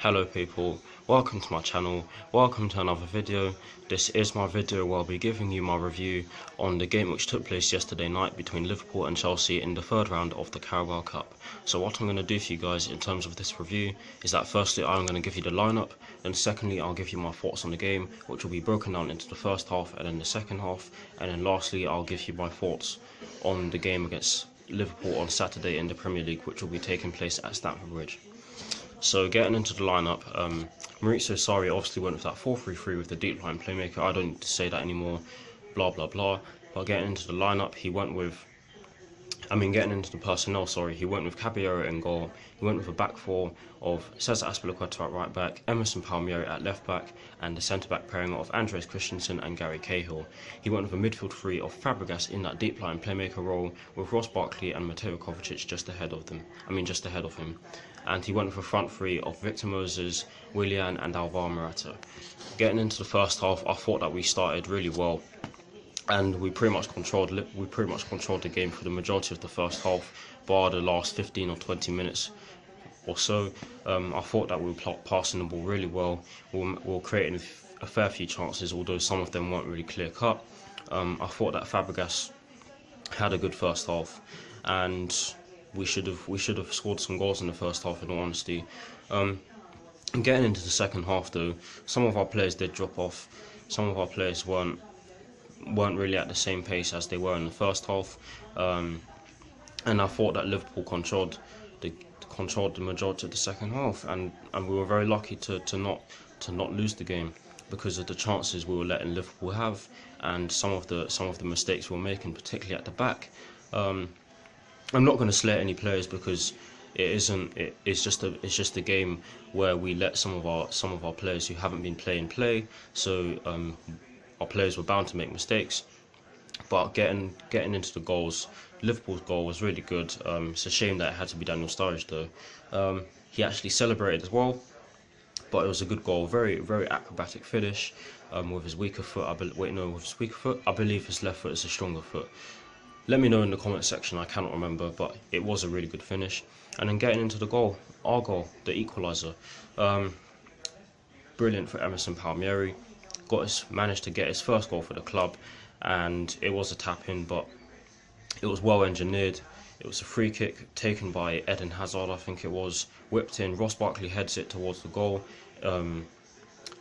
Hello people, welcome to my channel, welcome to another video. This is my video where I'll be giving you my review on the game which took place yesterday night between Liverpool and Chelsea in the third round of the Carabao Cup. So what I'm going to do for you guys in terms of this review is that firstly I'm going to give you the lineup, and secondly I'll give you my thoughts on the game, which will be broken down into the first half and then the second half, and then lastly I'll give you my thoughts on the game against Liverpool on Saturday in the Premier League, which will be taking place at Stamford Bridge. So getting into the lineup, Maurizio Sarri obviously went with that 4-3-3 with the deep line playmaker. I don't need to say that anymore, blah blah blah. But getting into the lineup, getting into the personnel, sorry, he went with Caballero in goal. He went with a back four of Cesar Azpilicueta at right back, Emerson Palmieri at left back, and the centre back pairing of Andreas Christensen and Gary Cahill. He went with a midfield three of Fabregas in that deep line playmaker role, with Ross Barkley and Mateo Kovacic just ahead of him. And he went with a front three of Victor Moses, Willian, and Alvaro Morata. Getting into the first half, I thought that we started really well, and we pretty much controlled the game for the majority of the first half, bar the last 15 or 20 minutes or so. I thought that we were passing the ball really well. We were creating a fair few chances, although some of them weren't really clear cut. I thought that Fabregas had a good first half, and we should have scored some goals in the first half, in all honesty. Getting into the second half though, some of our players did drop off. Some of our players weren't really at the same pace as they were in the first half, and I thought that Liverpool controlled the majority of the second half, and we were very lucky to not lose the game because of the chances we were letting Liverpool have, and some of the mistakes we were making, particularly at the back. I'm not going to slate any players because it's just a game where we let some of our players who haven't been playing play. So our players were bound to make mistakes. But getting into the goals, Liverpool's goal was really good. It's a shame that it had to be Daniel Sturridge though. He actually celebrated as well, but it was a good goal. Very acrobatic finish with his weaker foot. I believe his left foot is a stronger foot. Let me know in the comment section, I cannot remember, but it was a really good finish. And then getting into the goal, our goal, the equaliser. Brilliant for Emerson Palmieri. Managed to get his first goal for the club, and it was a tap-in, but it was well engineered. It was a free kick taken by Eden Hazard, I think it was, whipped in. Ross Barkley heads it towards the goal.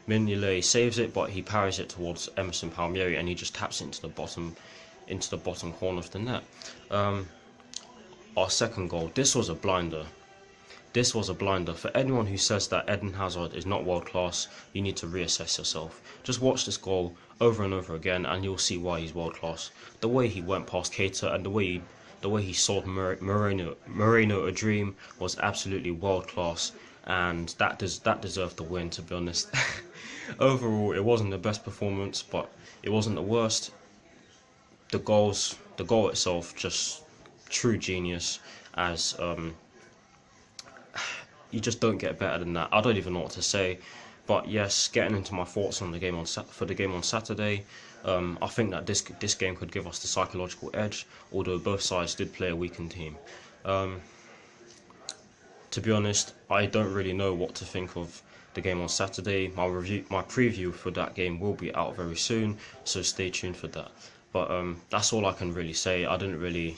Mignolet saves it, but he parries it towards Emerson Palmieri, and he just taps it into the bottom corner of the net. Our second goal, this was a blinder. For anyone who says that Eden Hazard is not world class, you need to reassess yourself. Just watch this goal over and over again and you'll see why he's world class. The way he went past Keita and the way he sold Moreno a dream was absolutely world class, and that deserved the win, to be honest. Overall, it wasn't the best performance, but it wasn't the worst. The goal itself, just true genius, as you just don't get better than that. I don't even know what to say. But yes, getting into my thoughts on the game on Saturday, I think that this game could give us the psychological edge, although both sides did play a weakened team. To be honest, I don't really know what to think of the game on Saturday. My preview for that game will be out very soon, so stay tuned for that. But that's all I can really say. I don't really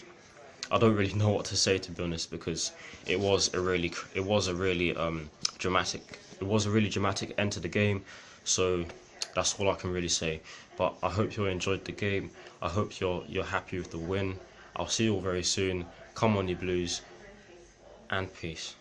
know what to say, to be honest, because it was a really dramatic end to the game. So that's all I can really say. But I hope you enjoyed the game. I hope you're happy with the win. I'll see you all very soon. Come on, you Blues, and peace.